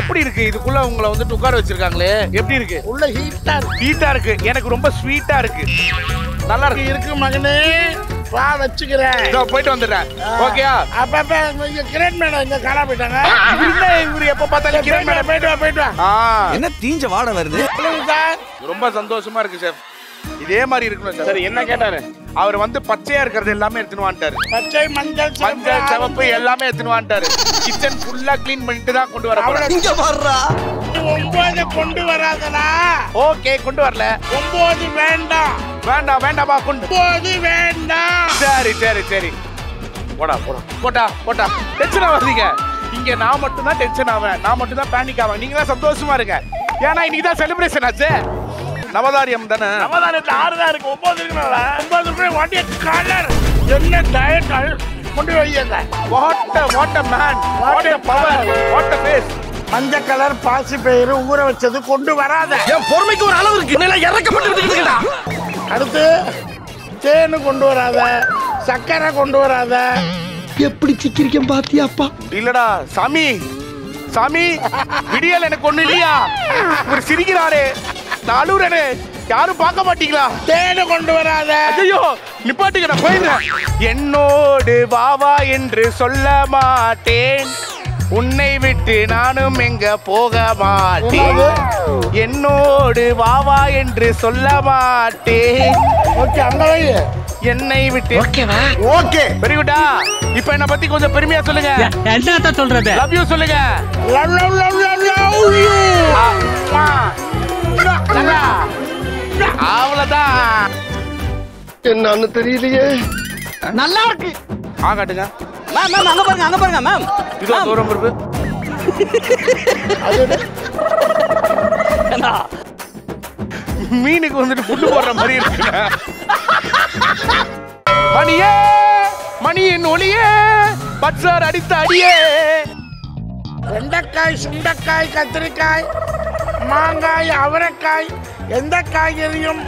எப்படி இருக்கு இதுக்குள்ள உங்களை வந்துட்டு உட்கார வச்சிருக்காங்களே எப்படி இருக்கு உள்ள ஹீட்டா இருக்கு எனக்கு ரொம்ப ஸ்வீட்டா இருக்கு நல்லா இருக்கு மகனே வா வச்சுக்கிறேன் போயிட்டு வந்துடுறேன் ஓகேயா அப்ப கிரண் மேடம் இங்க காணா போயிட்டாங்க இவரு எப்ப பார்த்தாலும் கிரண் மேடம் போயிட்டு வா என்ன தீஞ்ச வாடை வருது ரொம்ப சந்தோஷமா இருக்கு சார் இதே மாதிரி இருக்கணும் சார் என்ன கேட்டாரு அவர் வந்து பச்சையா இருக்கிறது எல்லாமே எடுத்துன்னு வந்துட்டாரு பச்சை மஞ்சள் சிவப்பு எல்லாமே எடுத்துன்னு வந்துட்டாரு கிச்சன் ஃபுல்லா க்ளீன் பண்ணிட்டு தான் கொண்டு வர இங்க வர்றா 9 கொண்டு வராதடா ஓகே கொண்டு வரல 9 வேண்டாம் கொண்டு 9 வேண்டாம் சரி போடா டென்ஷன் ஆகாதீங்க இங்க நான் மட்டும் தான் டென்ஷன் ஆவேன் நான் மட்டும் தான் பேனிக் ஆவேன் நீங்க தான் சந்தோஷமா இருங்க ஏன்னா இன்னைக்கு தான் செலிப்ரேஷன் ஆச்சு நவதாரியம் தானே நவதாரியத்துல 6 தான் இருக்கு 9 இருக்குனால 9 ரூபாய் வாண்டிய கலர் என்ன டயட் கொண்டு வையங்க what a man what a power what a face மஞ்சள் கலர் பாசி பயிறு ஊற வச்சது கொண்டு வராத என் பொறுமைக்கு ஒரு அளவு இருக்கு நீ இறக்கப்பட்டு விட்டுக்கிட்டா அடுத்து தேனு கொண்டு வராத சக்கரை கொண்டு வராத எப்படி சிக்கிரிக்கம் பாத்தியாப்பா இல்லடா சாமி விடியல் எனக்கு ஒண்ணு இல்லையா ஒரு சிரிக்கிறாரே நாலூரனே யாரும் பார்க்க மாட்டீங்களா தேனு கொண்டு வராத ஐயோ நிப்பாட்டுங்க நான் போயிடுறேன் என்னோடு வாவா என்று சொல்ல மாட்டேன் உன்னை விட்டு நானும் எங்க போக மாட்டேன் என்னோடு வாவா என்று சொல்ல மாட்டேன் ஓகே அங்க வை என்னை விட்டு ஓகேவா ஓகே வெரி குட்டா இப்போ என்ன பத்தி கொஞ்சம் பெருமையா சொல்லுங்க என்னத்த சொல்றது லவ் யூ சொல்லுங்க லவ் யூ அவ்வளவுதான் என்னன்னு தெரியலையே நல்லா இருக்கு காட்டுங்க மேம் அங்க பாருங்க மேம் இதோ தூரம் இருக்கு மீனுக்கு வந்துட்டு புட்டு போடுற மாதிரி இருக்கு மணியின் ஒளியே பட்சார் அடித்த அடியே வெண்டைக்காய் சுண்டைக்காய் கத்திரிக்காய் மாங்காய் அவரைக்காய் எந்த காய்கறியும்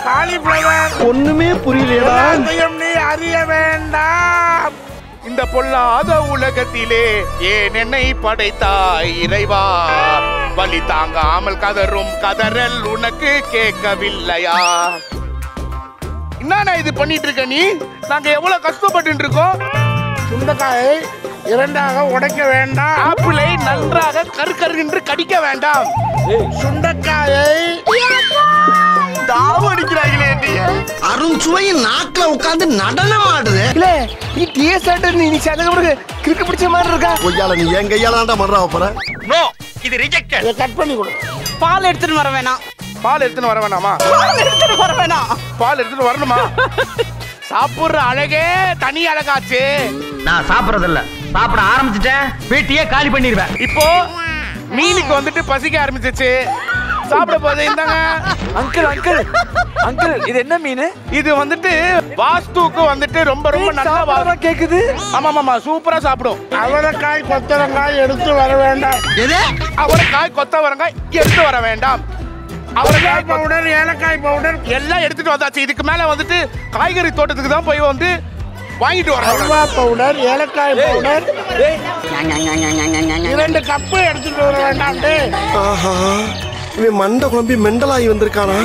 காலிஃப்ளவர் ஒண்ணுமே புரியலையா நீ அறிய வேண்டாம் இந்த பொல்லாத உலகத்திலே ஏன் என்னை படைத்தாய் இறைவா வலி தாங்காமல் கதறும் கதறல் உனக்கு கேட்கவில்லையா என்ன இது பண்ணிட்டு இருக்க நீ நாங்க எவ்வளவு கஷ்டப்பட்டு இருக்கோம் சுண்டைக்காயை 2ஆக உடைக்க வேண்டாம் ஆப்பிளை நன்றாக கரு என்று கடிக்க வேண்டாம் சுண்டைக்காயை தாவடிக்கிறாங்களே அருண் சுவையின் நாக்குல உட்கார்ந்து நடனம் ஆடுது இல்ல நீ டிஎஸ் ஆண்டர் நீ சதக பிறகு கிறுக்கு பிடிச்ச மாதிரி இருக்கா கொய்யால நீ என் கையால தான்டா மறறா போற நோ இது ரிஜெக்டட் இதை கட் பண்ணி கொடு பால் எடுத்துட்டு வர வேணாம் பால் எடுத்துன்னு வர வேணாமா பால் எடுத்துட்டு வரணுமா சாப்பிடுற அழகே தனி அழகாச்சு நான் சாப்பிடறது இல்ல சாப்பிட ஆரம்பிச்சிட்டேன் வீட்டையே காலி பண்ணிடுவேன் இப்போ மீனுக்கு வந்துட்டு பசிக்க ஆரம்பிச்சிச்சு சாப்பிட போது இந்தாங்க அங்கிள் இது என்ன மீன் இது வந்துட்டு வாஸ்துக்கு வந்துட்டு ரொம்ப நல்லா கேக்குது ஆமா சூப்பரா சாப்பிடும் அவரைக்காய் கொத்தவரங்காய் எடுத்து வர வேண்டாம் அவரைக்காய் கொத்தவரங்காய் எடுத்து வர வேண்டாம் அவரைக்காய் பவுடர் ஏலக்காய் பவுடர் எல்லாம் எடுத்துட்டு வந்தாச்சு இதுக்கு மேல வந்துட்டு காய்கறி தோட்டத்துக்கு தான் போய் வந்து வாங்கிட்டு வரணும் அல்வா பவுடர் ஏலக்காய் பவுடர் 2 கப்பு எடுத்துட்டு வர வேண்டாம் ஆஹா இவன் மண்டை குழம்பி மெண்டலாகி வந்திருக்கானா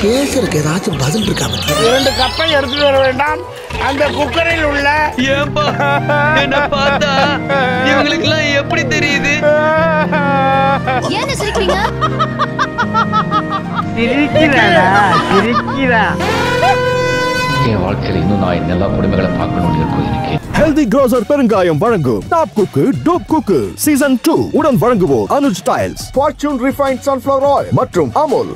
பேசுறதுக்கு ஏதாச்சும் பதில் இருக்கா 2 கப்பை எடுத்துட்டு வர வேண்டாம் அந்த குக்கரில் உள்ள ஏன்பா என்ன பார்த்தா இவங்களுக்கு எல்லாம் எப்படி தெரியுது ஏன் சிரிக்கிறீங்க சிரிக்கிறா என் வாழ்க்கையில இன்னும் நான் எல்லா குடும்பங்களை பார்க்கணும்னு இருக்கும் எனக்கு Healthy Grocer பெருங்காயம் வழங்கும் டாப் குக்கு டோப் குக்கு சீசன் 2 உடன் வழங்குவோர் Anuj tiles, Fortune Refined Sunflower Oil மற்றும் அமுல்.